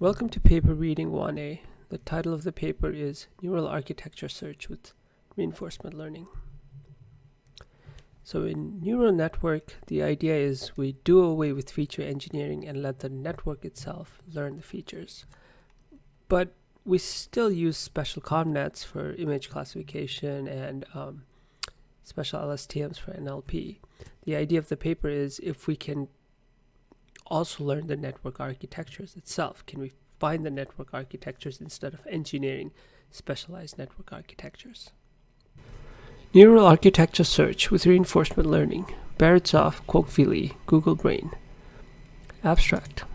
Welcome to paper reading 1A. The title of the paper is Neural Architecture Search with Reinforcement Learning. So in neural network, the idea is we do away with feature engineering and let the network itself learn the features. But we still use special convnets for image classification and special LSTMs for NLP. The idea of the paper is if we can also learn the network architectures itself, can we find the network architectures instead of engineering specialized network architectures? Neural Architecture Search with Reinforcement Learning, Beretzov, Quoqueville, Google Brain. Abstract.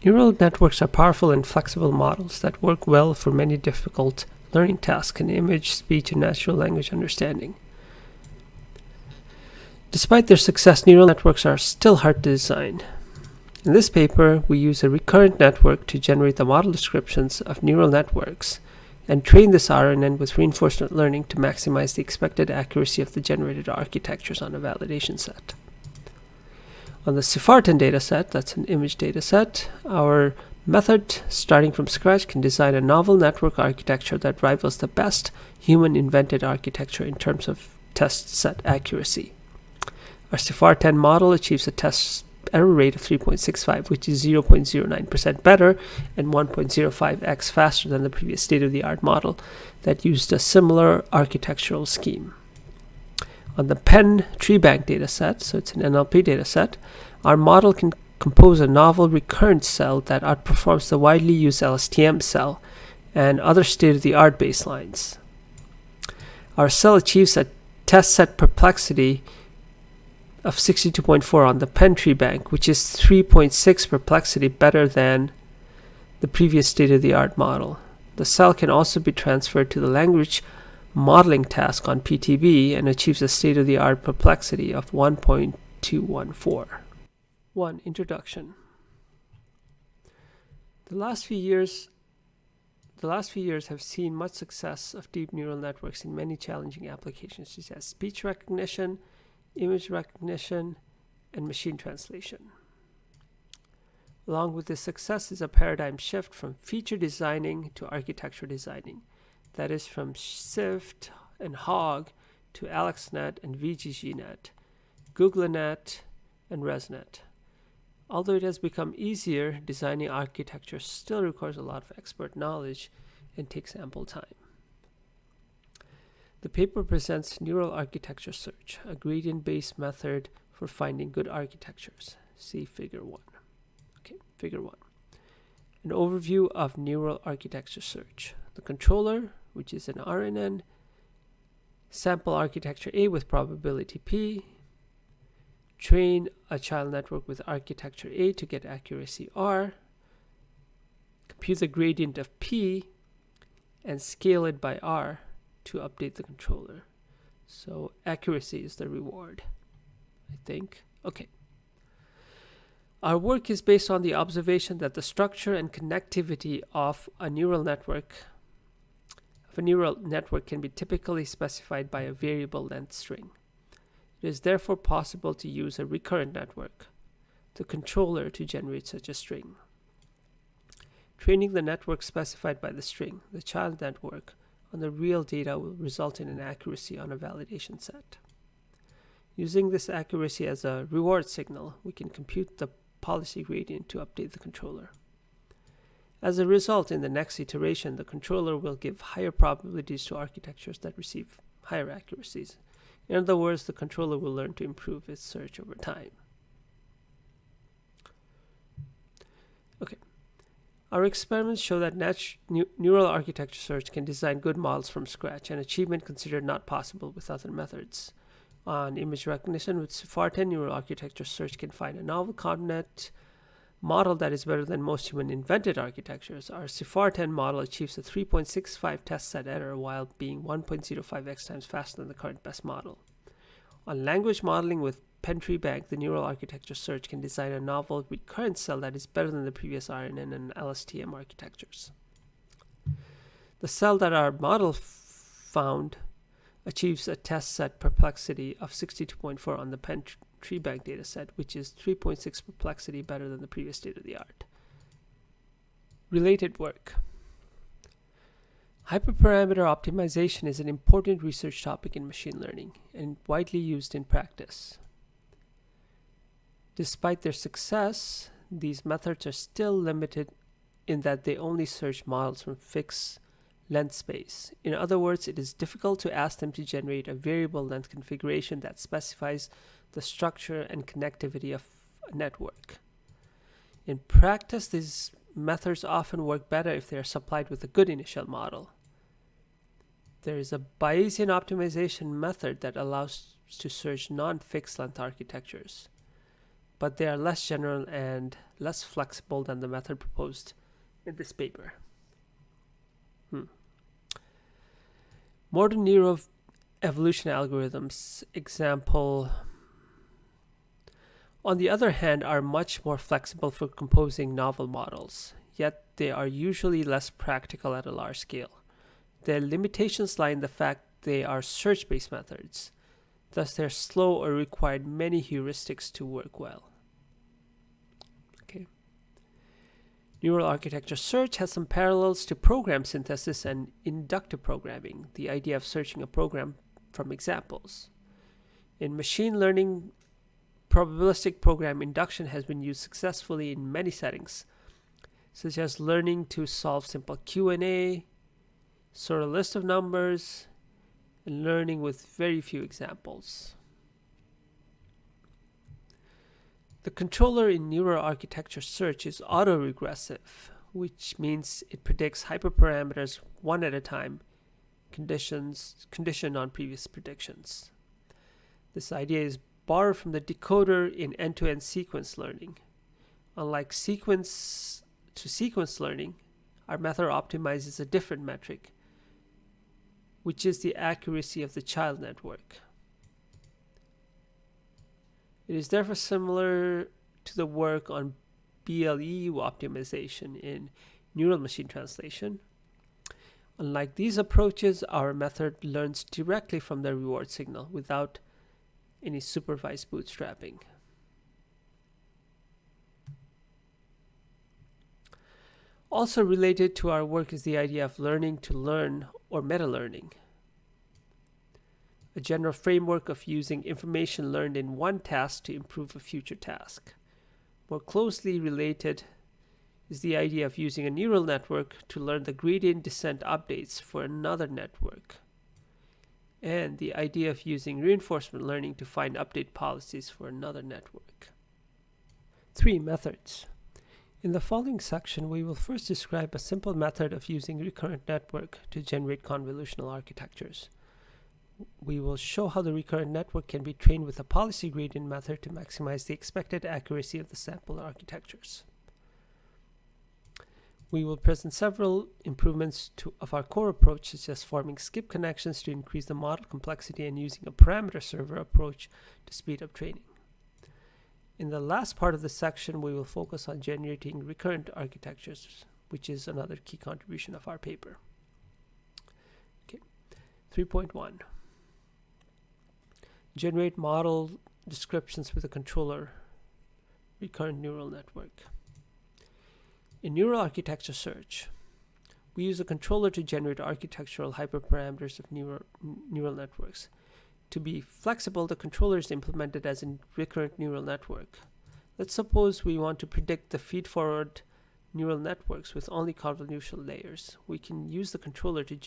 Neural networks are powerful and flexible models that work well for many difficult learning tasks in image, speech, and natural language understanding. Despite their success, neural networks are still hard to design. In this paper, we use a recurrent network to generate the model descriptions of neural networks and train this RNN with reinforcement learning to maximize the expected accuracy of the generated architectures on a validation set. On the CIFAR10 dataset, that's an image dataset, our method, starting from scratch, can design a novel network architecture that rivals the best human-invented architecture in terms of test set accuracy. Our CIFAR10 model achieves a test error rate of 3.65, which is 0.09% better and 1.05x faster than the previous state-of-the-art model that used a similar architectural scheme. On the Penn TreeBank dataset, so it's an NLP dataset, our model can compose a novel recurrent cell that outperforms the widely used LSTM cell and other state-of-the-art baselines. Our cell achieves a test set perplexity of 62.4 on the Penn TreeBank, which is 3.6 perplexity better than the previous state-of-the-art model. The cell can also be transferred to the language modeling task on PTB and achieves a state-of-the-art perplexity of 1.214. 1. Introduction. The last few years have seen much success of deep neural networks in many challenging applications such as speech recognition, image recognition, and machine translation. Along with this success is a paradigm shift from feature designing to architecture designing. That is from SIFT and HOG to AlexNet and VGGNet, GoogleNet and ResNet. Although it has become easier, designing architecture still requires a lot of expert knowledge and takes ample time. The paper presents Neural Architecture Search, a gradient-based method for finding good architectures. See Figure 1. Okay, Figure 1. An overview of Neural Architecture Search. The controller, which is an RNN, sample architecture A with probability P, train a child network with architecture A to get accuracy R, compute the gradient of P, and scale it by R to update the controller. So accuracy is the reward, I think. Okay. Our work is based on the observation that the structure and connectivity of a neural network can be typically specified by a variable length string. It is therefore possible to use a recurrent network, the controller, to generate such a string. Training the network specified by the string, the child network, on the real data will result in an accuracy on a validation set. Using this accuracy as a reward signal, we can compute the policy gradient to update the controller. As a result, in the next iteration, the controller will give higher probabilities to architectures that receive higher accuracies. In other words, the controller will learn to improve its search over time. Okay. Our experiments show that neural architecture search can design good models from scratch, an achievement considered not possible with other methods. On image recognition, with CIFAR10, neural architecture search can find a novel convnet model that is better than most human-invented architectures. Our CIFAR10 model achieves a 3.65 test set error while being 1.05x times faster than the current best model. On language modeling with Penn TreeBank, the neural architecture search can design a novel recurrent cell that is better than the previous RNN and LSTM architectures. The cell that our model found achieves a test set perplexity of 62.4 on the Penn TreeBank dataset, which is 3.6 perplexity better than the previous state-of-the-art. Related work. Hyperparameter optimization is an important research topic in machine learning and widely used in practice. Despite their success, these methods are still limited in that they only search models from fixed length space. In other words, it is difficult to ask them to generate a variable length configuration that specifies the structure and connectivity of a network. In practice, these methods often work better if they are supplied with a good initial model. There is a Bayesian optimization method that allows to search non-fixed length architectures, but they are less general and less flexible than the method proposed in this paper. Modern neuroevolution algorithms, example, on the other hand, are much more flexible for composing novel models, yet they are usually less practical at a large scale. Their limitations lie in the fact they are search-based methods, thus they're slow or require many heuristics to work well. Neural architecture search has some parallels to program synthesis and inductive programming, the idea of searching a program from examples. In machine learning, probabilistic program induction has been used successfully in many settings, such as learning to solve simple Q&A, sort a list of numbers, and learning with very few examples. The controller in neural architecture search is autoregressive, which means it predicts hyperparameters one at a time, conditioned on previous predictions. This idea is borrowed from the decoder in end-to-end sequence learning. Unlike sequence-to-sequence learning, our method optimizes a different metric, which is the accuracy of the child network. It is therefore similar to the work on BLEU optimization in neural machine translation. Unlike these approaches, our method learns directly from the reward signal without any supervised bootstrapping. Also related to our work is the idea of learning to learn, or meta-learning, a general framework of using information learned in one task to improve a future task. More closely related is the idea of using a neural network to learn the gradient descent updates for another network, and the idea of using reinforcement learning to find update policies for another network. 3 methods. In the following section, we will first describe a simple method of using recurrent network to generate convolutional architectures. We will show how the recurrent network can be trained with a policy gradient method to maximize the expected accuracy of the sample architectures. We will present several improvements of our core approach, such as forming skip connections to increase the model complexity and using a parameter server approach to speed up training. In the last part of the section, we will focus on generating recurrent architectures, which is another key contribution of our paper. 3.1. Generate model descriptions with a controller recurrent neural network. In neural architecture search, we use a controller to generate architectural hyperparameters of neural networks. To be flexible, the controller is implemented as a recurrent neural network. Let's suppose we want to predict the feed-forward neural networks with only convolutional layers. We can use the controller to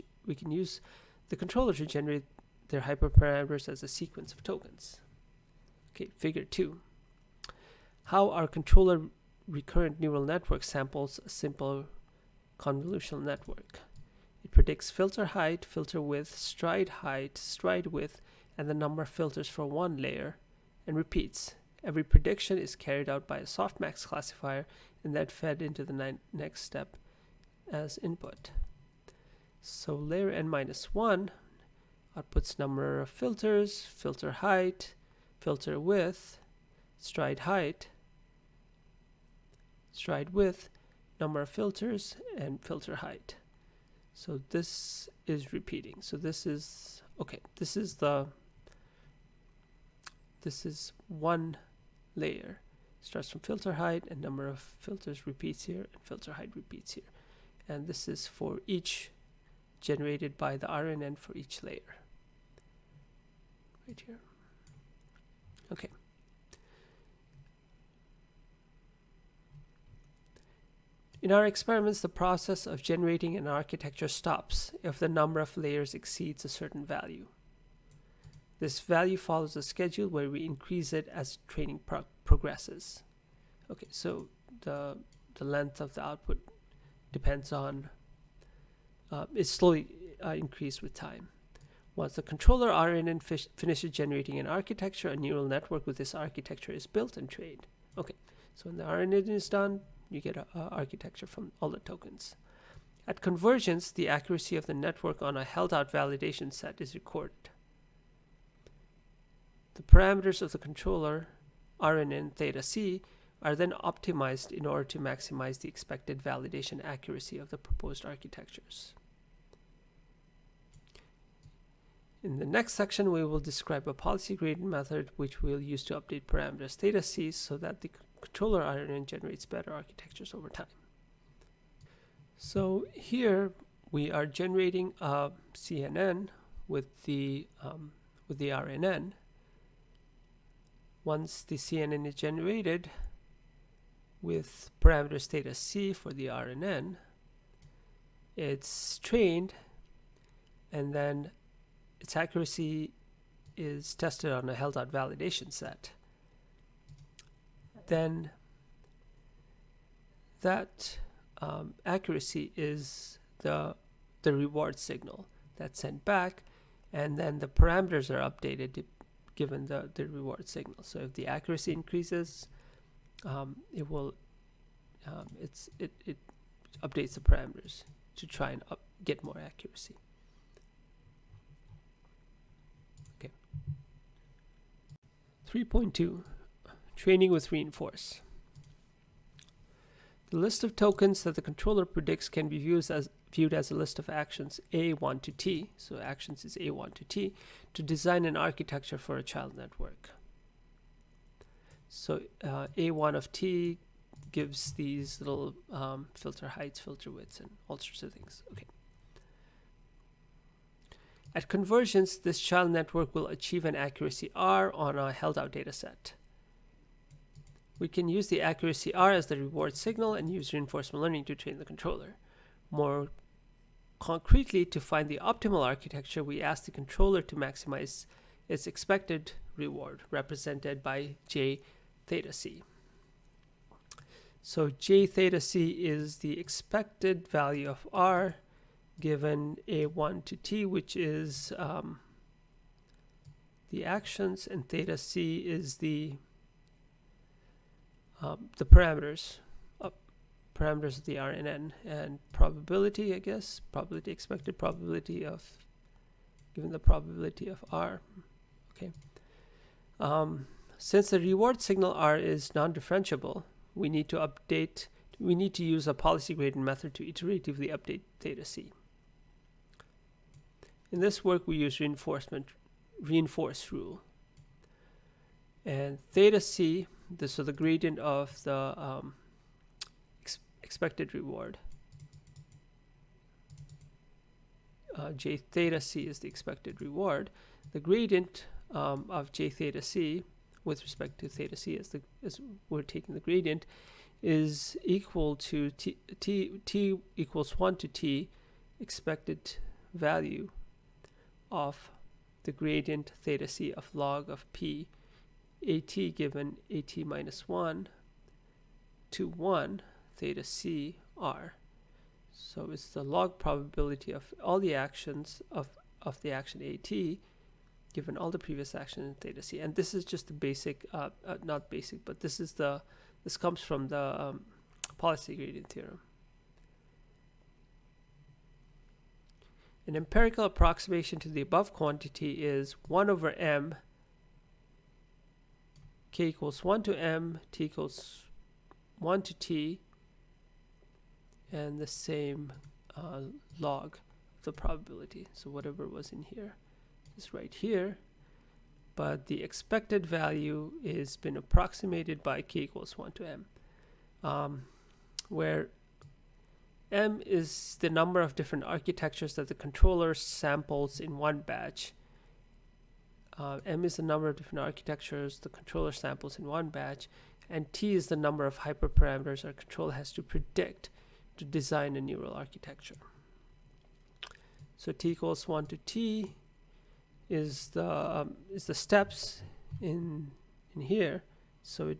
generate their hyperparameters as a sequence of tokens. Figure 2. How our controller recurrent neural network samples a simple convolutional network. It predicts filter height, filter width, stride height, stride width, and the number of filters for one layer, and repeats. Every prediction is carried out by a softmax classifier and then fed into the next step as input. So layer n-1 outputs number of filters, filter height, filter width, stride height, stride width, number of filters, and filter height. So this is repeating. So this is one layer. starts from filter height, and number of filters repeats here, and filter height repeats here. And this is for each generated by the RNN for each layer. Right here. Okay. In our experiments, the process of generating an architecture stops if the number of layers exceeds a certain value. This value follows a schedule where we increase it as training progresses. Okay, so the length of the output depends on, it's slowly increased with time. Once the controller RNN finishes generating an architecture, a neural network with this architecture is built and trained. Okay, so when the RNN is done, you get an architecture from all the tokens. At convergence, the accuracy of the network on a held-out validation set is recorded. The parameters of the controller, RNN theta c, are then optimized in order to maximize the expected validation accuracy of the proposed architectures. In the next section, we will describe a policy gradient method which we'll use to update parameters theta c so that the controller RNN generates better architectures over time. So here we are generating a CNN with the RNN. Once the CNN is generated with parameters theta c for the RNN, it's trained, and then its accuracy is tested on a held-out validation set. Then that accuracy is the reward signal that's sent back, and then the parameters are updated given the reward signal. So if the accuracy increases, it updates the parameters to try and get more accuracy. Okay. 3.2, training with reinforce. The list of tokens that the controller predicts can be viewed as a list of actions A1 to T, so actions is A1 to T, to design an architecture for a child network. So A1 of T gives these little filter heights, filter widths, and all sorts of things. Okay. At convergence, this child network will achieve an accuracy R on a held-out data set. We can use the accuracy R as the reward signal and use reinforcement learning to train the controller. More concretely, to find the optimal architecture, we ask the controller to maximize its expected reward, represented by J theta c. So J theta c is the expected value of R given A1 to T, which is the actions, and theta c is the parameters of the RNN, and probability, I guess, probability, expected probability of, given the probability of R. Okay. Since the reward signal R is non-differentiable, we need to use a policy gradient method to iteratively update theta c. In this work, we use reinforce rule. And theta c, so the gradient of the expected reward. J theta c is the expected reward. The gradient of J theta c with respect to theta c as we're taking the gradient is equal to t equals 1 to t expected value of the gradient theta c of log of p at given at minus 1 to 1 theta c r. So it's the log probability of all the actions of the action at given all the previous actions in theta c. And this is just the basic, not basic, but this comes from the policy gradient theorem. An empirical approximation to the above quantity is 1 over m, k equals 1 to m, t equals 1 to t, and the same log of the probability. So whatever was in here is right here. but the expected value is been approximated by k equals 1 to m, where m is the number of different architectures that the controller samples in one batch. M is the number of different architectures the controller samples in one batch, and t is the number of hyperparameters our controller has to predict to design a neural architecture. So t equals 1 to t is the steps in here. So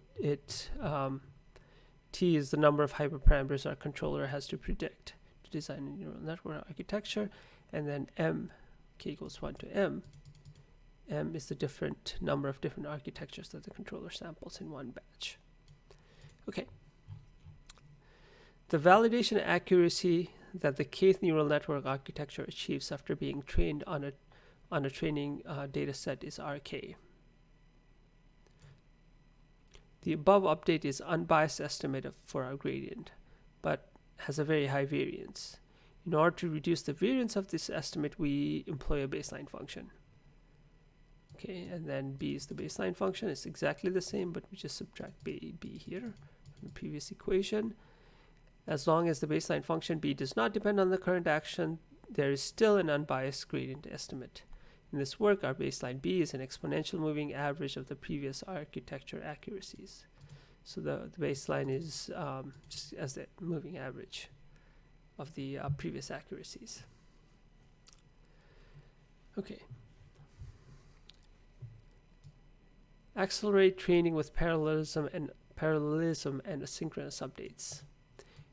t is the number of hyperparameters our controller has to predict to design a neural network architecture, and then m, k equals 1 to m is the different number of different architectures that the controller samples in one batch. Okay. The validation accuracy that the kth neural network architecture achieves after being trained on a training data set is RK. The above update is unbiased estimate for our gradient, but has a very high variance. In order to reduce the variance of this estimate, we employ a baseline function. Okay, and then b is the baseline function. It's exactly the same, but we just subtract b here from the previous equation. As long as the baseline function b does not depend on the current action, there is still an unbiased gradient estimate. In this work, our baseline b is an exponential moving average of the previous architecture accuracies. So the baseline is just as the moving average of the previous accuracies. Okay. Accelerate training with parallelism and asynchronous updates.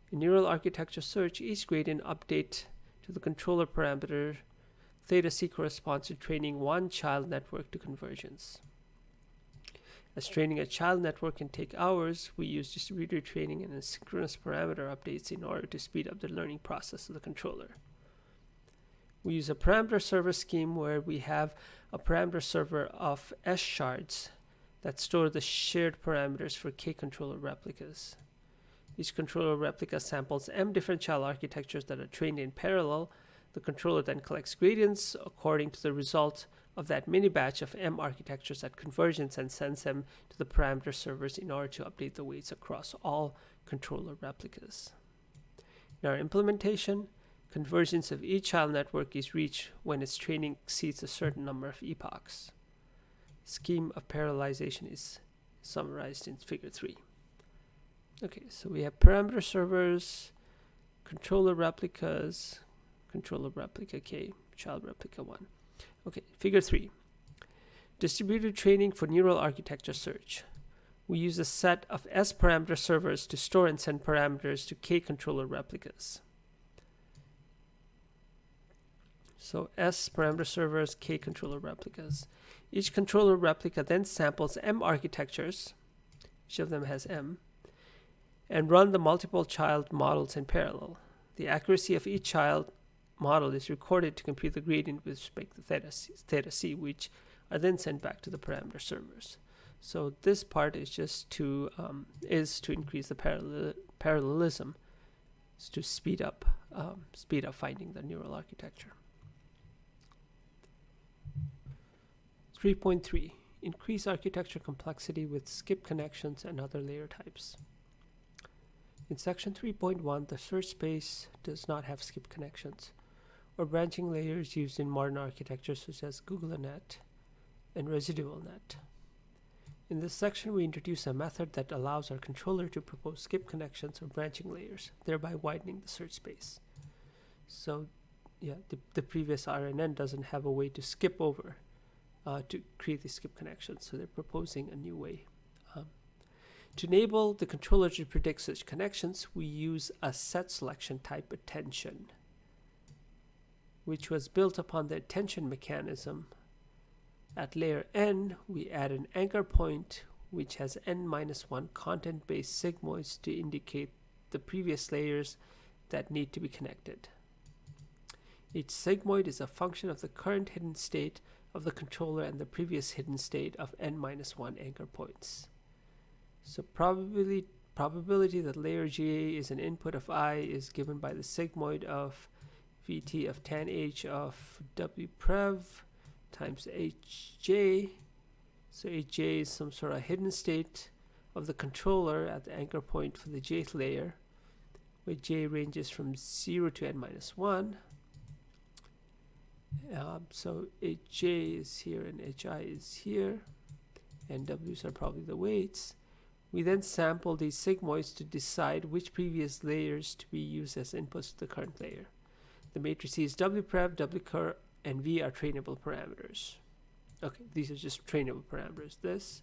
In neural architecture search, each gradient update to the controller parameter theta c corresponds to training one child network to convergence. As training a child network can take hours, we use distributed training and asynchronous parameter updates in order to speed up the learning process of the controller. We use a parameter server scheme where we have a parameter server of S shards that store the shared parameters for k controller replicas. Each controller replica samples m different child architectures that are trained in parallel. The controller then collects gradients according to the result of that mini batch of m architectures at convergence and sends them to the parameter servers in order to update the weights across all controller replicas. In our implementation, convergence of each child network is reached when its training exceeds a certain number of epochs. Scheme of parallelization is summarized in figure 3. Okay, so we have parameter servers, controller replicas, controller replica k, child replica 1. Okay, figure 3. Distributed training for neural architecture search. We use a set of S parameter servers to store and send parameters to k controller replicas. So S parameter servers, k controller replicas. Each controller replica then samples m architectures, each of them has m, and run the multiple child models in parallel. The accuracy of each child model is recorded to compute the gradient with respect to theta c, which are then sent back to the parameter servers. So this part is just to increase the parallelism, to speed up finding the neural architecture. 3.3. Increase architecture complexity with skip connections and other layer types. In section 3.1, the search space does not have skip connections or branching layers used in modern architectures such as GoogleNet and ResidualNet. In this section, we introduce a method that allows our controller to propose skip connections or branching layers, thereby widening the search space. So, yeah, the previous RNN doesn't have a way to skip over to create these skip connections, so they're proposing a new way. To enable the controller to predict such connections, we use a set selection type attention, which was built upon the attention mechanism. At layer n, we add an anchor point which has n-1 content-based sigmoids to indicate the previous layers that need to be connected. Each sigmoid is a function of the current hidden state of the controller and the previous hidden state of n-1 anchor points. So probability that layer GA is an input of I is given by the sigmoid of Vt of tan h of wprev times hj So hj is some sort of hidden state of the controller at the anchor point for the jth layer, where j ranges from 0 to n-1. So hj is here and hi is here, and w's are probably the weights. We then sample these sigmoids to decide which previous layers to be used as inputs to the current layer. The matrices wpref, wcur, and v are trainable parameters. Okay, these are just trainable parameters. This,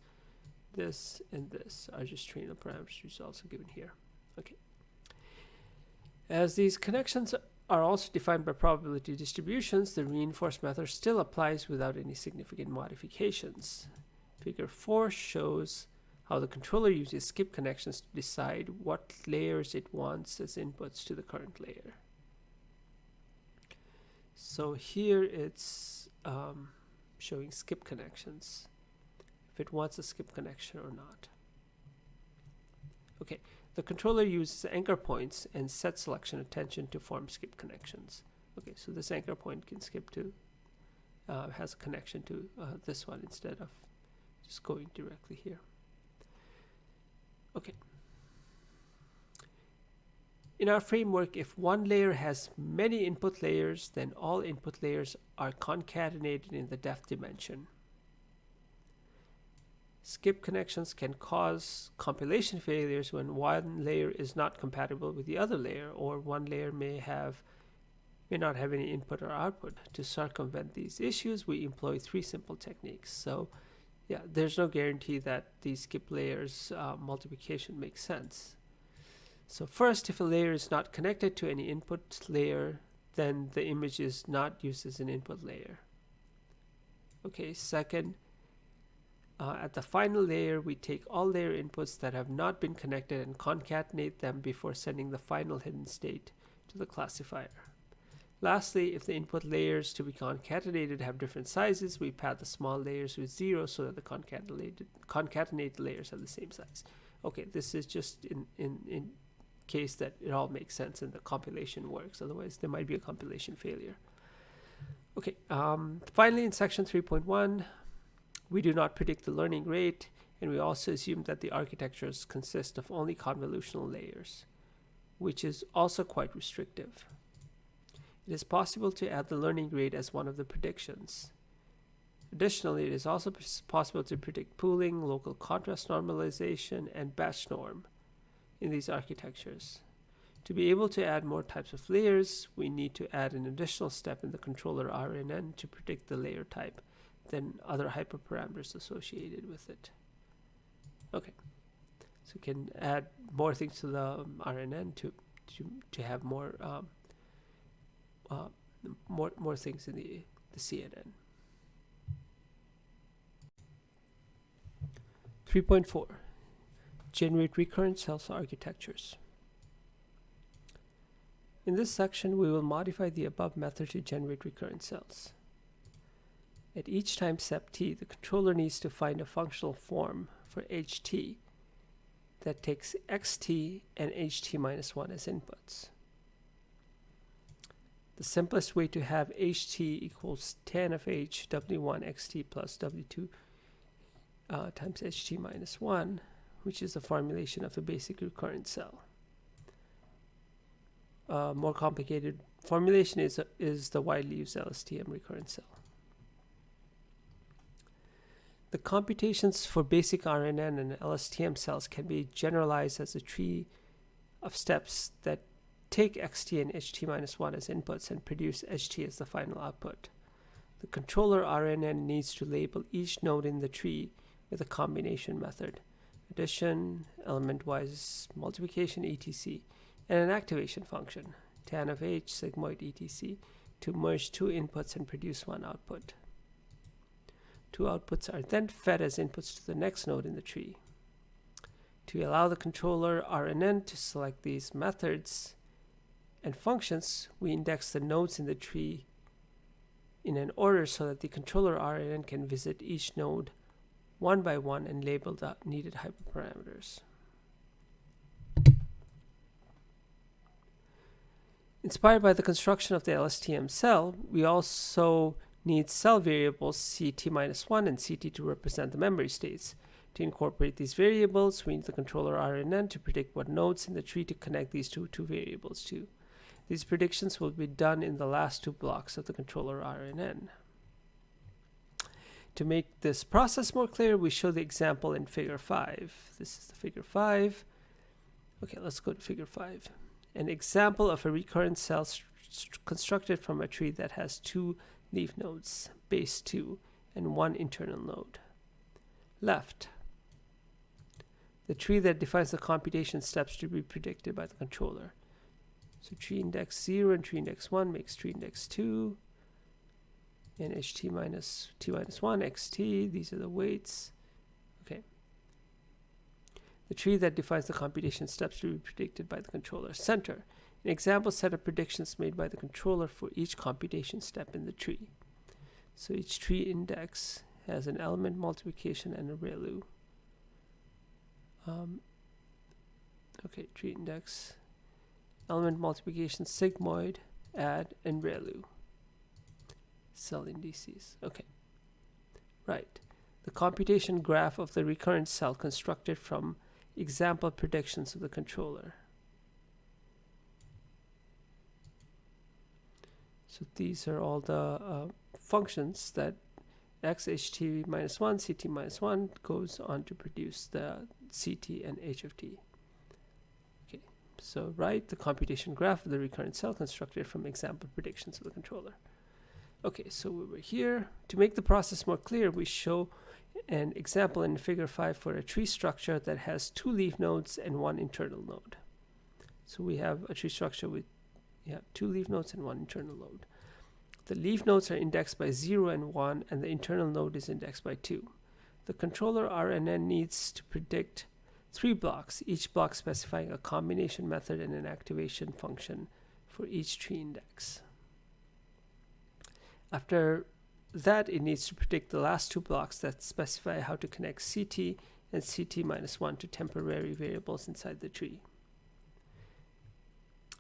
and this are just trainable parameters, which is also given here. Okay. As these connections are also defined by probability distributions, the reinforced method still applies without any significant modifications. Figure 4 shows how the controller uses skip connections to decide what layers it wants as inputs to the current layer. So here it's showing skip connections, if it wants a skip connection or not. Okay, the controller uses anchor points and set selection attention to form skip connections. Okay, so this anchor point can skip to, has a connection to this one instead of just going directly here. Okay. In our framework, if one layer has many input layers, then all input layers are concatenated in the depth dimension. Skip connections can cause compilation failures when one layer is not compatible with the other layer, or one layer may not have any input or output. To circumvent these issues, we employ 3 simple techniques. So yeah, there's no guarantee that these skip layers multiplication makes sense. So first, if a layer is not connected to any input layer, then the image is not used as an input layer. Okay, second, at the final layer, we take all layer inputs that have not been connected and concatenate them before sending the final hidden state to the classifier. Lastly, if the input layers to be concatenated have different sizes, we pad the small layers with 0 so that the concatenated layers are the same size. Okay, this is just in case that it all makes sense and the compilation works. Otherwise, there might be a compilation failure. Okay, finally in section 3.1, we do not predict the learning rate, and we also assume that the architectures consist of only convolutional layers, which is also quite restrictive. It is possible to add the learning rate as one of the predictions. Additionally, it is also possible to predict pooling, local contrast normalization, and batch norm in these architectures. To be able to add more types of layers, we need to add an additional step in the controller RNN to predict the layer type, then other hyperparameters associated with it. Okay, so we can add more things to the RNN to have more more things in the CNN. 3.4, generate recurrent cells architectures. In this section, we will modify the above method to generate recurrent cells. At each time step t, the controller needs to find a functional form for ht that takes xt and ht minus 1 as inputs. The simplest way to have ht equals tan of h w1 xt plus w2 times ht minus 1, which is the formulation of the basic recurrent cell. More complicated formulation is the widely used LSTM recurrent cell. The computations for basic RNN and LSTM cells can be generalized as a tree of steps that take xt and ht minus 1 as inputs and produce ht as the final output. The controller RNN needs to label each node in the tree with a combination method, addition, element-wise multiplication, etc., and an activation function, tan of h, sigmoid, etc., to merge 2 inputs and produce 1 output. 2 outputs are then fed as inputs to the next node in the tree. To allow the controller RNN to select these methods and functions, we index the nodes in the tree in an order so that the controller RNN can visit each node one by one and label the needed hyperparameters. Inspired by the construction of the LSTM cell, we also needs cell variables ct-1 and ct to represent the memory states. To incorporate these variables, we need the controller RNN to predict what nodes in the tree to connect these two variables to. These predictions will be done in the last two blocks of the controller RNN. To make this process more clear, we show the example in figure 5. This is the figure 5. Okay, let's go to figure 5. An example of a recurrent cell constructed from a tree that has two leaf nodes, base 2, and one internal node. Left, the tree that defines the computation steps to be predicted by the controller. So tree index 0 and tree index 1 makes tree index 2. And ht minus t minus 1 xt, these are the weights. Okay. The tree that defines the computation steps to be predicted by the controller. Center, an example set of predictions made by the controller for each computation step in the tree. So each tree index has an element multiplication and a ReLU. Okay, tree index, element multiplication, sigmoid, add, and ReLU. Cell indices. Okay. Right. The computation graph of the recurrent cell constructed from example predictions of the controller. So these are all the functions that x ht minus 1, ct minus 1 goes on to produce the ct and h of t. Okay. So write the computation graph of the recurrent cell constructed from example predictions of the controller. Okay, so we were here. To make the process more clear, we show an example in figure 5 for a tree structure that has two leaf nodes and one internal node. So we have a tree structure with two leaf nodes and one internal node. The leaf nodes are indexed by 0 and 1, and the internal node is indexed by 2. The controller RNN needs to predict 3 blocks, each block specifying a combination method and an activation function for each tree index. After that, it needs to predict the last 2 blocks that specify how to connect ct and ct-1 to temporary variables inside the tree.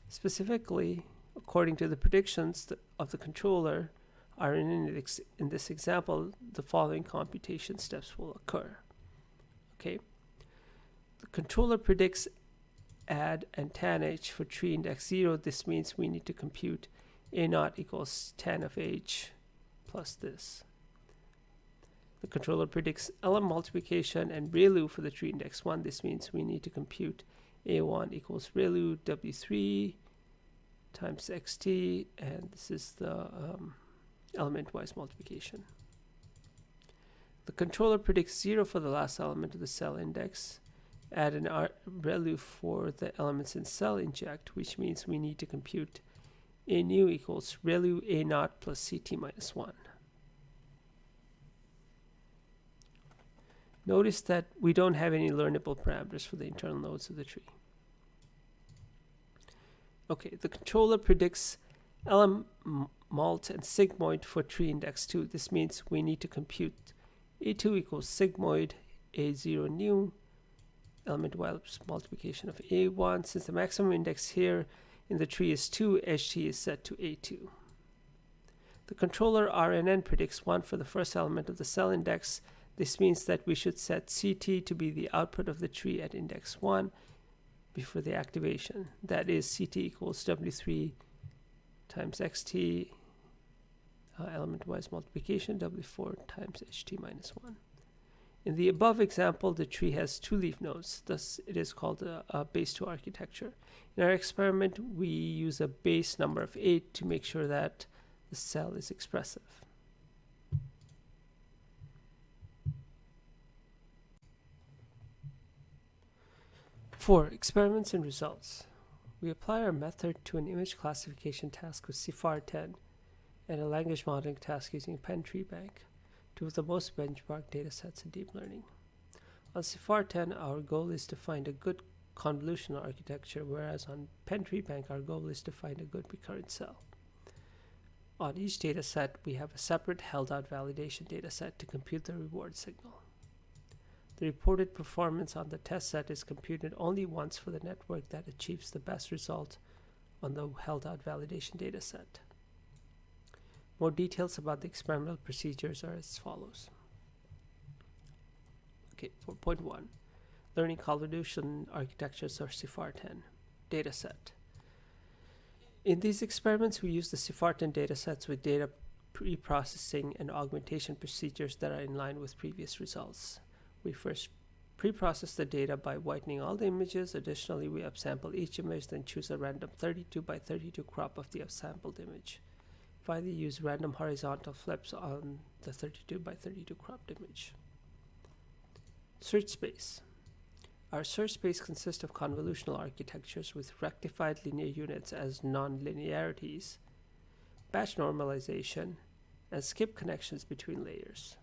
Specifically, according to the predictions of the controller RNN in this example, the following computation steps will occur. Okay. The controller predicts add and tan h for tree index 0. This means we need to compute a0 equals tan of h plus this. The controller predicts element multiplication and ReLU for the tree index 1. This means we need to compute a1 equals ReLU w3 times xt, and this is the element-wise multiplication. The controller predicts 0 for the last element of the cell index. Add an ReLU for the elements in cell inject, which means we need to compute a new equals ReLU a0 plus ct-1. Notice that we don't have any learnable parameters for the internal nodes of the tree. Okay, the controller predicts element mult and sigmoid for tree index 2. This means we need to compute a2 equals sigmoid a0 new element-wise multiplication of a1. Since the maximum index here in the tree is 2, ht is set to a2. The controller RNN predicts 1 for the first element of the cell index. This means that we should set ct to be the output of the tree at index 1 before the activation. That is ct equals w3 times xt, element-wise multiplication, w4 times ht-1. In the above example, the tree has 2 leaf nodes, thus it is called a base 2 architecture. In our experiment, we use a base number of 8 to make sure that the cell is expressive. For experiments and results, we apply our method to an image classification task with CIFAR-10 and a language modeling task using PenTreeBank, two of the most benchmarked datasets in deep learning. On CIFAR-10, our goal is to find a good convolutional architecture, whereas on PenTreeBank, our goal is to find a good recurrent cell. On each dataset, we have a separate held-out validation dataset to compute the reward signal. The reported performance on the test set is computed only once for the network that achieves the best result on the held-out validation dataset. More details about the experimental procedures are as follows. Okay, 4.1. Learning Convolution Architectures, or CIFAR-10. Dataset. In these experiments, we use the CIFAR-10 datasets with data pre-processing and augmentation procedures that are in line with previous results. We first pre-process the data by whitening all the images. Additionally, we upsample each image, then choose a random 32 by 32 crop of the upsampled image. Finally, use random horizontal flips on the 32 by 32 cropped image. Search space. Our search space consists of convolutional architectures with rectified linear units as nonlinearities, batch normalization, and skip connections between layers.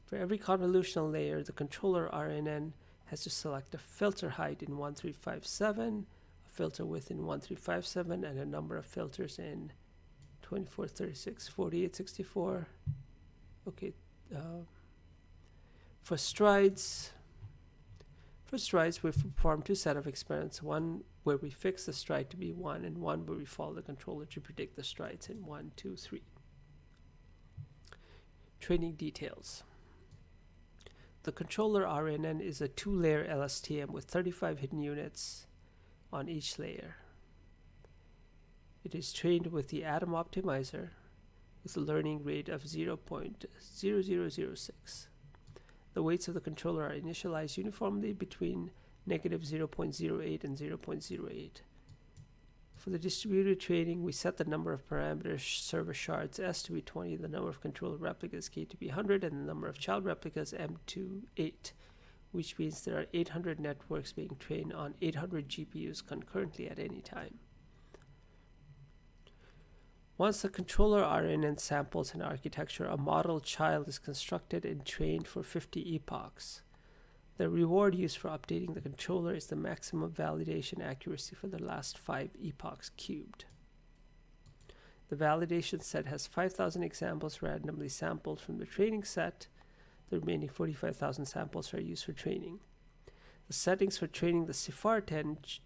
For every convolutional layer, the controller RNN has to select a filter height in 1357, a filter width in 1357, and a number of filters in 24, 36, 48, 64. Okay. For strides, we perform two sets of experiments, one where we fix the stride to be 1 and one where we follow the controller to predict the strides in 1, 2, 3. Training details. The controller RNN is a 2-layer LSTM with 35 hidden units on each layer. It is trained with the Atom Optimizer with a learning rate of 0.0006. The weights of the controller are initialized uniformly between negative 0.08 and 0.08. For the distributed training, we set the number of parameter server shards S to be 20, the number of controller replicas K to be 100, and the number of child replicas M to 8, which means there are 800 networks being trained on 800 GPUs concurrently at any time. Once the controller RNN samples an architecture, a model child is constructed and trained for 50 epochs. The reward used for updating the controller is the maximum validation accuracy for the last 5 epochs cubed. The validation set has 5,000 examples randomly sampled from the training set. The remaining 45,000 samples are used for training. The settings for training the CIFAR-10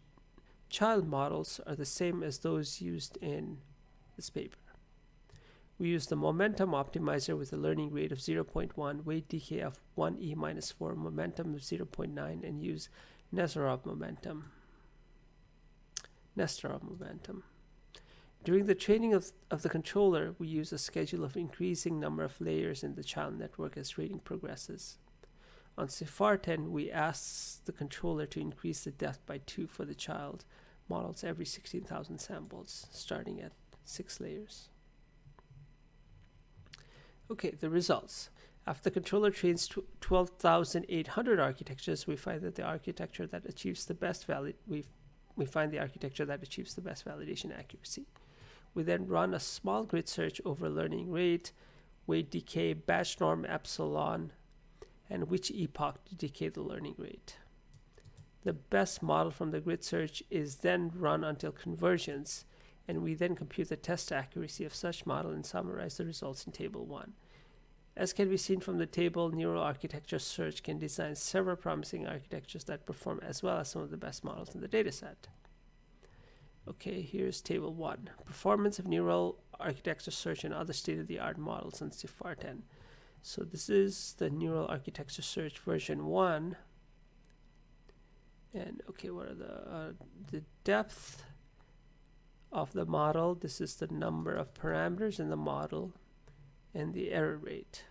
child models are the same as those used in this paper. We use the momentum optimizer with a learning rate of 0.1, weight decay of 1e-4, momentum of 0.9, and use Nesterov momentum. During the training of the controller, we use a schedule of increasing number of layers in the child network as training progresses. On CIFAR-10, we ask the controller to increase the depth by 2 for the child models every 16,000 samples, starting at 6 layers. Okay, the results. After the controller trains 12,800 architectures, we find that the architecture that achieves the best validation accuracy. We then run a small grid search over learning rate, weight decay, batch norm epsilon, and which epoch to decay the learning rate. The best model from the grid search is then run until convergence, and we then compute the test accuracy of such model and summarize the results in Table 1. As can be seen from the table, Neural Architecture Search can design several promising architectures that perform as well as some of the best models in the dataset. Okay, here's Table 1. Performance of Neural Architecture Search and other state-of-the-art models on CIFAR-10. So this is the Neural Architecture Search version 1. And okay, what are the depth of the model? This is the number of parameters in the model and the error rate.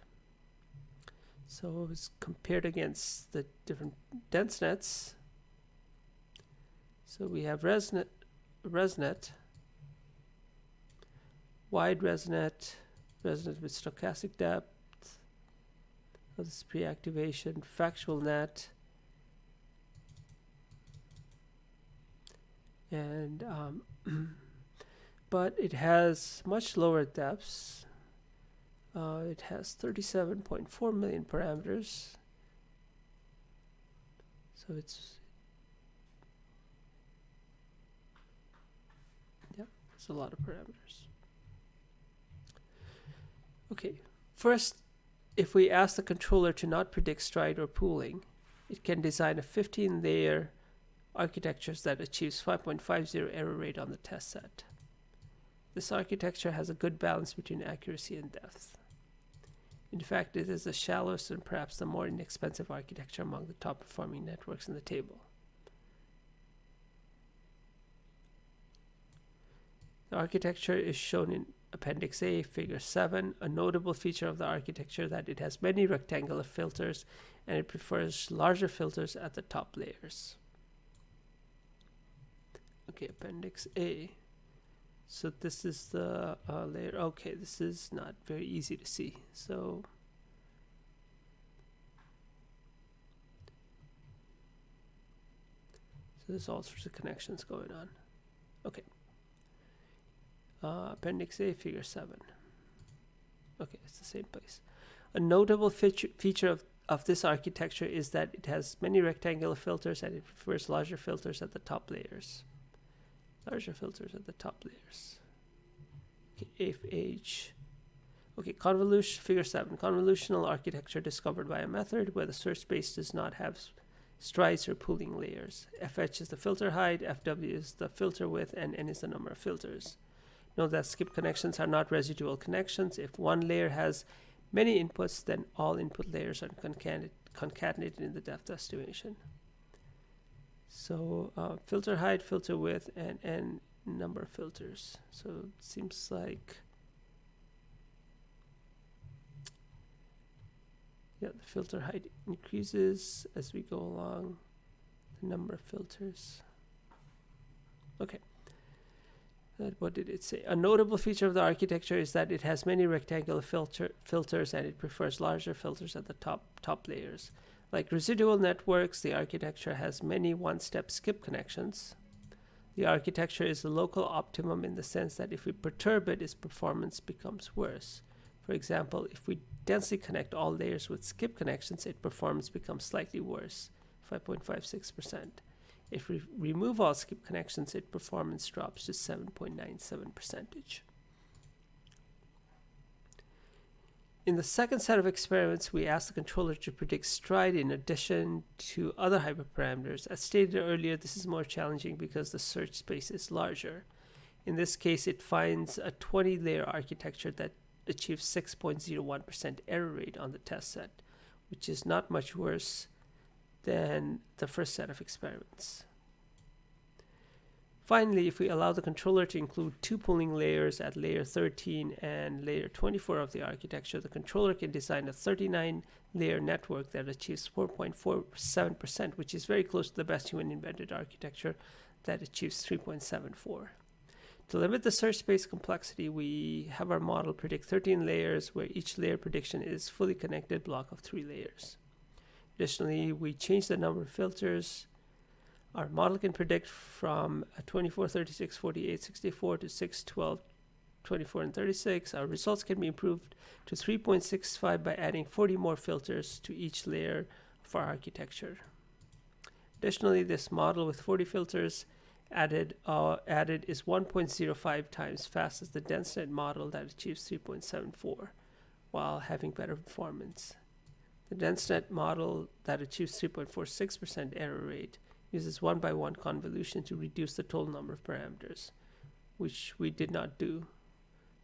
So it's compared against the different dense nets. So we have ResNet, wide ResNet with stochastic depth. So this is pre-activation, factual net, and but it has much lower depths. It has 37.4 million parameters. So it's a lot of parameters. Okay, first, if we ask the controller to not predict stride or pooling, it can design a 15-layer architectures that achieves 5.50 error rate on the test set. This architecture has a good balance between accuracy and depth. In fact, it is the shallowest and perhaps the more inexpensive architecture among the top performing networks in the table. The architecture is shown in Appendix A, Figure 7. A notable feature of the architecture is that it has many rectangular filters and it prefers larger filters at the top layers. Okay, Appendix A. So this is the layer. Okay, this is not very easy to see. So there's all sorts of connections going on. Okay. Appendix A, Figure 7. Okay, it's the same place. A notable feature of this architecture is that it has many rectangular filters and it prefers larger filters at the top layers. Larger filters at the top layers. Okay, AFH. Okay, convolution, Figure 7. Convolutional architecture discovered by a method where the search space does not have strides or pooling layers. FH is the filter height, FW is the filter width, and N is the number of filters. Note that skip connections are not residual connections. If one layer has many inputs, then all input layers are concatenated in the depth estimation. So filter height, filter width, and number of filters. So it seems like, yeah, the filter height increases as we go along, the number of filters. Okay. What did it say? A notable feature of the architecture is that it has many rectangular filters and it prefers larger filters at the top layers. Like residual networks, the architecture has many one-step skip connections. The architecture is the local optimum in the sense that if we perturb it, its performance becomes worse. For example, if we densely connect all layers with skip connections, its performance becomes slightly worse, 5.56%. If we remove all skip connections, its performance drops to 7.97%. In the second set of experiments, we asked the controller to predict stride in addition to other hyperparameters. As stated earlier, this is more challenging because the search space is larger. In this case, it finds a 20-layer architecture that achieves 6.01% error rate on the test set, which is not much worse than the first set of experiments. Finally, if we allow the controller to include two pooling layers at layer 13 and layer 24 of the architecture, the controller can design a 39-layer network that achieves 4.47%, which is very close to the best human invented architecture that achieves 3.74%. To limit the search space complexity, we have our model predict 13 layers where each layer prediction is fully connected block of 3 layers. Additionally, we change the number of filters. Our model can predict from 24, 36, 48, 64 to 6, 12, 24, and 36. Our results can be improved to 3.65 by adding 40 more filters to each layer of our architecture. Additionally, this model with 40 filters added is 1.05 times fast as the DenseNet model that achieves 3.74 while having better performance. The DenseNet model that achieves 3.46% error rate uses one-by-one convolution to reduce the total number of parameters, which we did not do,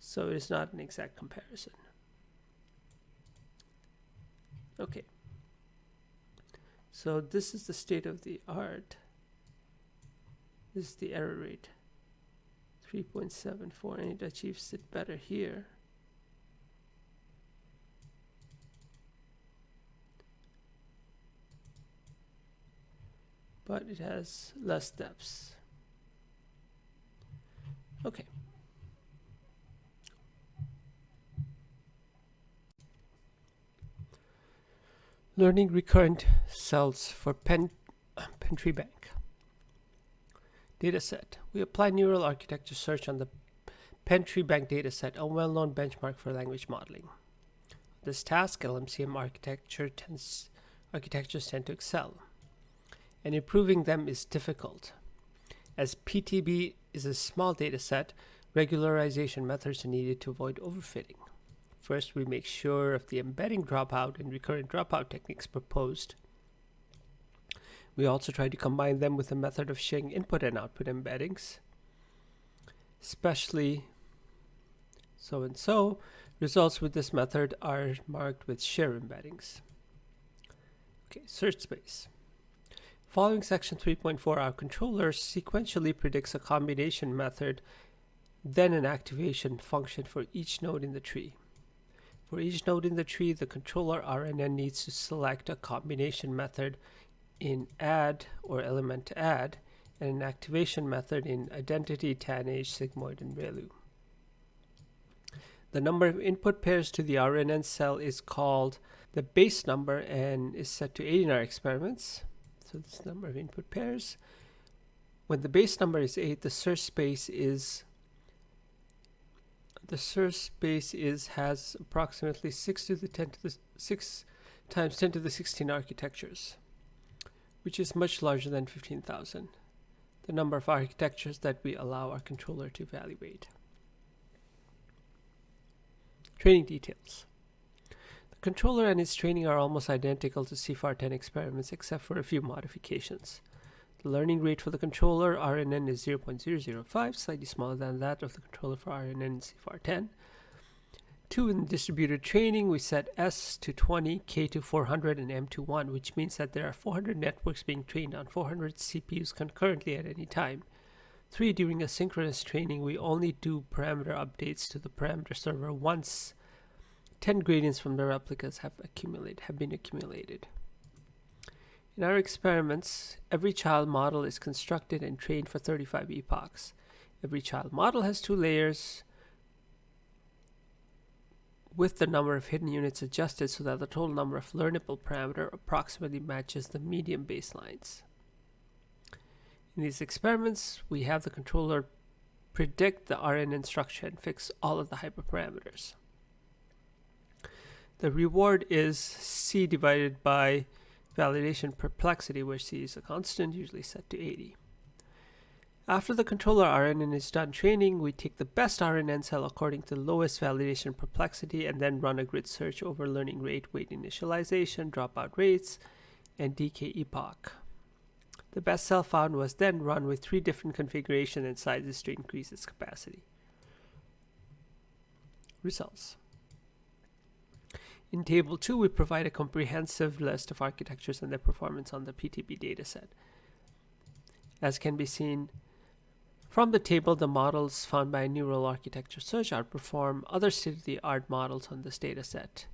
so it is not an exact comparison. Okay, so this is the state of the art. This is the error rate, 3.74, and it achieves it better here. But it has less depths. Okay. Learning recurrent cells for Pentree Bank. Dataset. We apply neural architecture search on the Pentree Bank dataset, a well-known benchmark for language modeling. This task, LMCM architectures tend to excel, and improving them is difficult. As PTB is a small data set, regularization methods are needed to avoid overfitting. First, we make sure of the embedding dropout and recurrent dropout techniques proposed. We also try to combine them with a method of sharing input and output embeddings, especially so, results with this method are marked with shear embeddings. Okay, search space. Following section 3.4, our controller sequentially predicts a combination method, then an activation function for each node in the tree. For each node in the tree, the controller RNN needs to select a combination method in add or element add, and an activation method in identity, tanh, sigmoid, and ReLU. The number of input pairs to the RNN cell is called the base number and is set to 8 in our experiments. So this number of input pairs. When the base number is 8, the search space has approximately 6 times 10 to the 16 architectures, which is much larger than 15,000, the number of architectures that we allow our controller to evaluate. Training details. The controller and its training are almost identical to CIFAR 10 experiments except for a few modifications. The learning rate for the controller RNN is 0.005, slightly smaller than that of the controller for RNN in CIFAR 10. 2, in distributed training, we set S to 20, K to 400, and M to 1, which means that there are 400 networks being trained on 400 CPUs concurrently at any time. 3, during asynchronous training, we only do parameter updates to the parameter server once 10 gradients from the replicas have been accumulated. In our experiments, every child model is constructed and trained for 35 epochs. Every child model has 2 layers with the number of hidden units adjusted so that the total number of learnable parameter approximately matches the medium baselines. In these experiments, we have the controller predict the RNN structure and fix all of the hyperparameters. The reward is C divided by validation perplexity, where C is a constant, usually set to 80. After the controller RNN is done training, we take the best RNN cell according to the lowest validation perplexity and then run a grid search over learning rate, weight initialization, dropout rates, and decay epoch. The best cell found was then run with 3 different configurations and sizes to increase its capacity. Results. In Table 2, we provide a comprehensive list of architectures and their performance on the PTB dataset. As can be seen from the table, the models found by Neural Architecture Search outperform other state-of-the-art models on this dataset,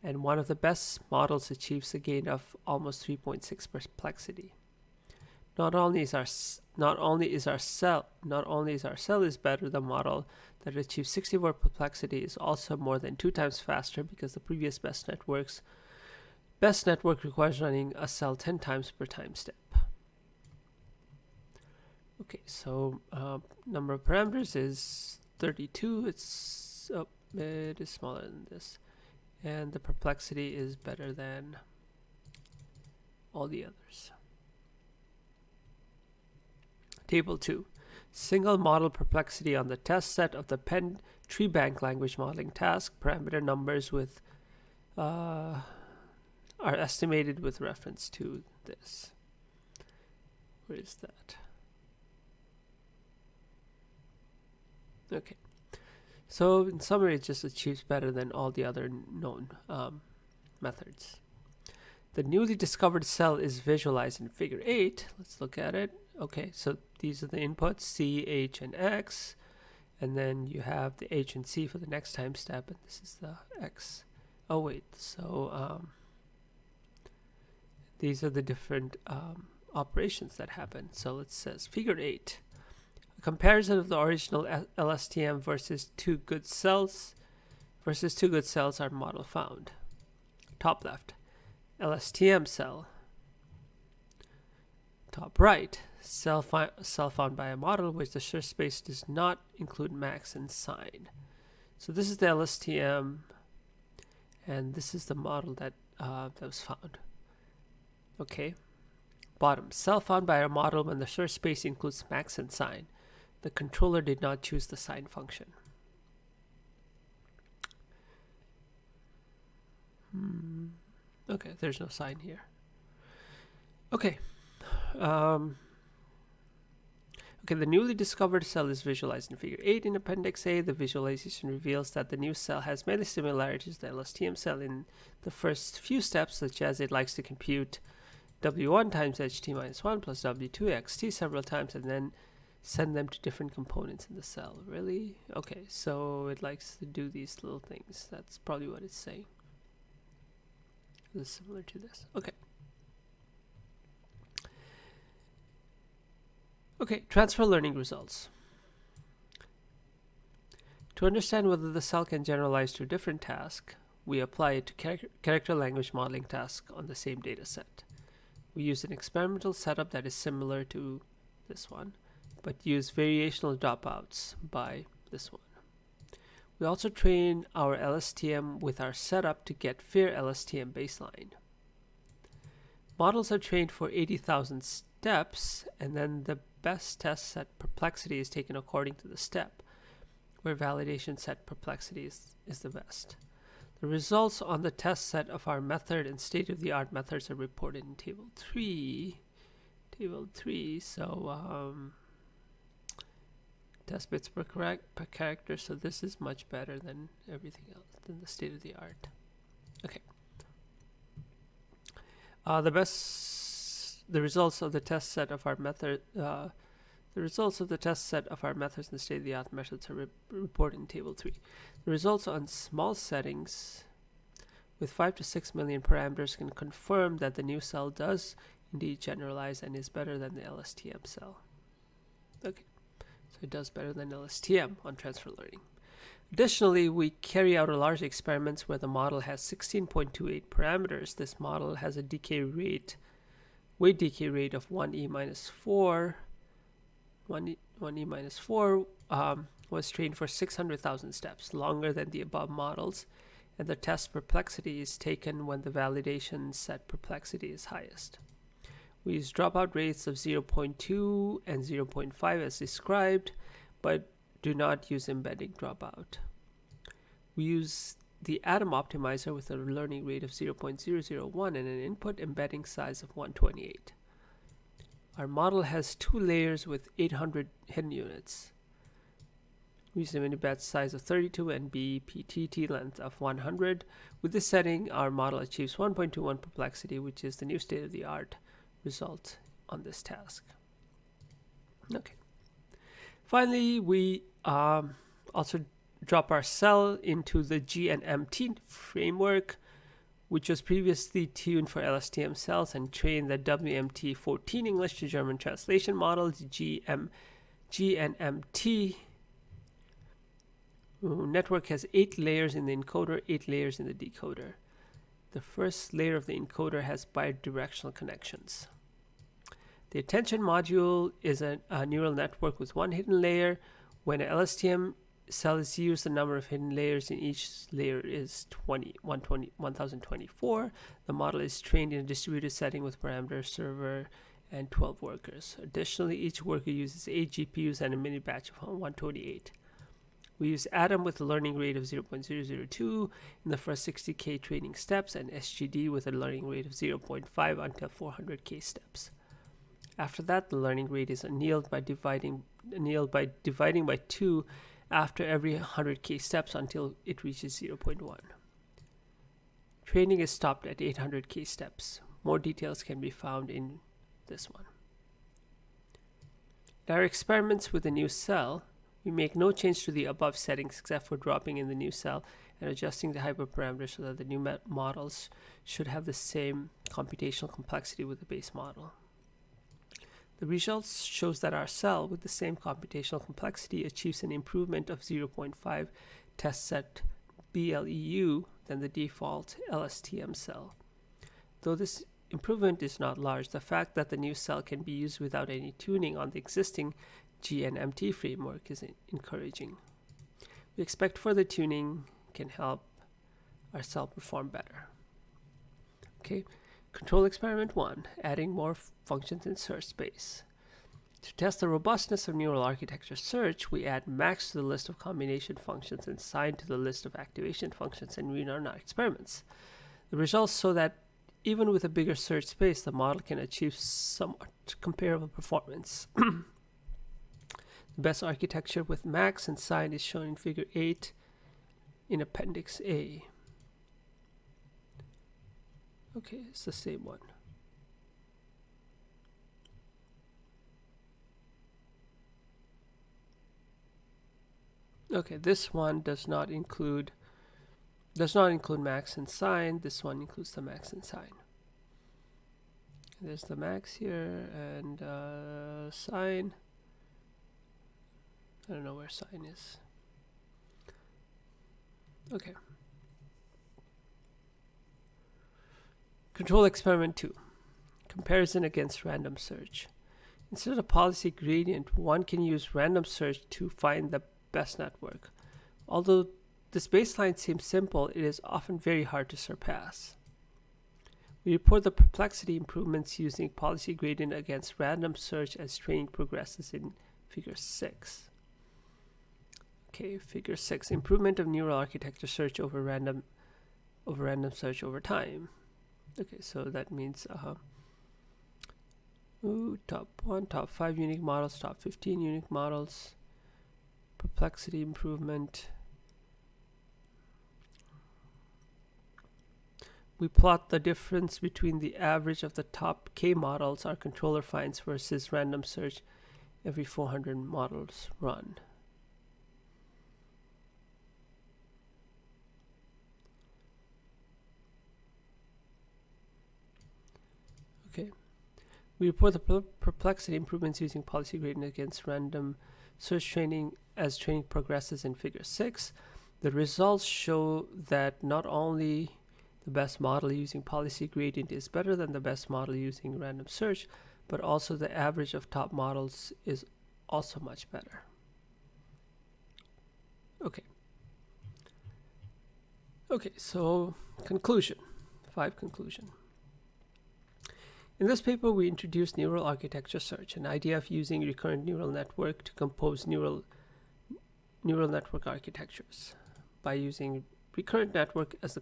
and one of the best models achieves a gain of almost 3.6 perplexity. Not only is our cell is better, the model that achieves 64 perplexity is also more than 2 times faster because the previous best network requires running a cell 10 times per time step. Okay, so number of parameters is 32. It is smaller than this, and the perplexity is better than all the others. Table 2. Single model perplexity on the test set of the Penn tree bank language modeling task. Parameter numbers are estimated with reference to this. Where is that? Okay. So in summary, it just achieves better than all the other known methods. The newly discovered cell is visualized in Figure 8. Let's look at it. Okay, so these are the inputs, C, H, and X. And then you have the H and C for the next time step, and this is the X. Oh, wait, so these are the different operations that happen. So it says Figure 8. A comparison of the original LSTM versus 2 good cells are model found. Top left, LSTM cell. Top right, cell found by a model which the search space does not include max and sign. So this is the LSTM, and this is the model that was found. Okay. Bottom, cell found by a model when the search space includes max and sign. The controller did not choose the sign function. Okay, there's no sign here. Okay. Okay, the newly discovered cell is visualized in Figure 8 in Appendix A. The visualization reveals that the new cell has many similarities to the LSTM cell in the first few steps, such as it likes to compute W1 times HT minus 1 plus W2 XT several times and then send them to different components in the cell. Really? Okay, so it likes to do these little things. That's probably what it's saying. This is similar to this. Okay. Okay, transfer learning results. To understand whether the cell can generalize to a different task, we apply it to character language modeling task on the same data set. We use an experimental setup that is similar to this one, but use variational dropouts by this one. We also train our LSTM with our setup to get fair LSTM baseline. Models are trained for 80,000 steps, and then the best test set perplexity is taken according to the step, where validation set perplexity is the best. The results on the test set of our method and state-of-the-art methods are reported in Table 3. So test bits per character, so this is much better than everything else, than the state-of-the-art. Okay. The results of the test set of our method, the results of the test set of our methods and state-of-the-art methods are reported in Table 3. The results on small settings with 5 to 6 million parameters can confirm that the new cell does indeed generalize and is better than the LSTM cell. Okay, so it does better than LSTM on transfer learning. Additionally, we carry out a large experiments where the model has 16.28 parameters. This model has a weight decay rate of 1e minus 4. 1e minus 4 was trained for 600,000 steps, longer than the above models, and the test perplexity is taken when the validation set perplexity is highest. We use dropout rates of 0.2 and 0.5 as described, but do not use embedding dropout. We use the Atom optimizer with a learning rate of 0.001 and an input embedding size of 128. Our model has 2 layers with 800 hidden units. We use a mini batch size of 32 and BPTT length of 100. With this setting, our model achieves 1.21 perplexity, which is the new state-of-the-art result on this task. Okay. Finally, we also drop our cell into the GNMT framework, which was previously tuned for LSTM cells, and train the WMT14 English to German translation model, GNMT network has 8 layers in the encoder, 8 layers in the decoder. The first layer of the encoder has bidirectional connections. The attention module is a neural network with 1 hidden layer. When an LSTM cell is used, the number of hidden layers in each layer is 1024. The model is trained in a distributed setting with parameter server and 12 workers. Additionally, each worker uses 8 GPUs and a mini batch of 128. We use Atom with a learning rate of 0.002 in the first 60K training steps, and SGD with a learning rate of 0.5 until 400K steps. After that, the learning rate is annealed by dividing by 2 after every 100K steps until it reaches 0.1. Training is stopped at 800K steps. More details can be found in this one. In our experiments with the new cell, we make no change to the above settings except for dropping in the new cell and adjusting the hyperparameters so that the new models should have the same computational complexity with the base model. The results shows that our cell with the same computational complexity achieves an improvement of 0.5 test set BLEU than the default LSTM cell. Though this improvement is not large, the fact that the new cell can be used without any tuning on the existing GNMT framework is encouraging. We expect further tuning can help our cell perform better. Okay, control experiment 1, adding more functions in search space. To test the robustness of neural architecture search, we add max to the list of combination functions and sign to the list of activation functions and rerun our experiments. The results show that even with a bigger search space, the model can achieve somewhat comparable performance. The best architecture with max and sign is shown in figure 8 in appendix A. Okay, it's the same one. Okay, this one does not include max and sign. This one includes the max and sign. There's the max here and sign. I don't know where sign is. Okay. Control experiment 2. Comparison against random search. Instead of policy gradient, one can use random search to find the best network. Although this baseline seems simple, it is often very hard to surpass. We report the perplexity improvements using policy gradient against random search as training progresses in figure 6. Okay, figure 6, improvement of neural architecture search over random search over time. Okay, so that means top 1, top 5 unique models, top 15 unique models, perplexity improvement. We plot the difference between the average of the top K models our controller finds versus random search every 400 models run. Okay. We report the perplexity improvements using policy gradient against random search training as training progresses in figure 6. The results show that not only the best model using policy gradient is better than the best model using random search, but also the average of top models is also much better. Okay. Okay, so conclusion. 5 conclusion. In this paper, we introduced neural architecture search, an idea of using recurrent neural network to compose neural network architectures. By using recurrent network as the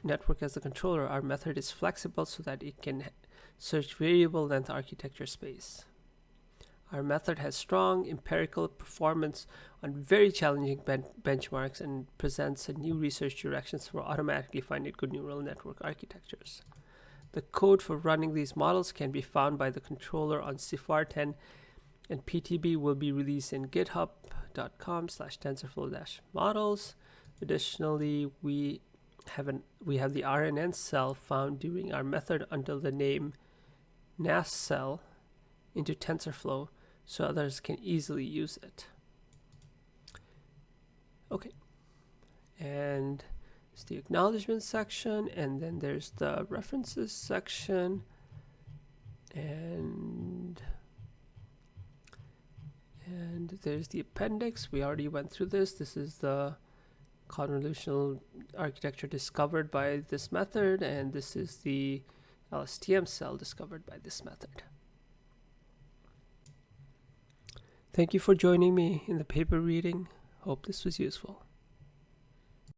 network as the controller, our method is flexible so that it can search variable length architecture space. Our method has strong empirical performance on very challenging benchmarks and presents a new research directions for automatically finding good neural network architectures. The code for running these models can be found by the controller on CIFAR 10, and PTB will be released in github.com/tensorflow-models. Additionally, we have the RNN cell found during our method until the name NAS cell into TensorFlow so others can easily use it. Okay, and it's the acknowledgement section, and then there's the references section, and there's the appendix. We already went through this. This is the convolutional architecture discovered by this method, and this is the LSTM cell discovered by this method. Thank you for joining me in the paper reading. Hope this was useful.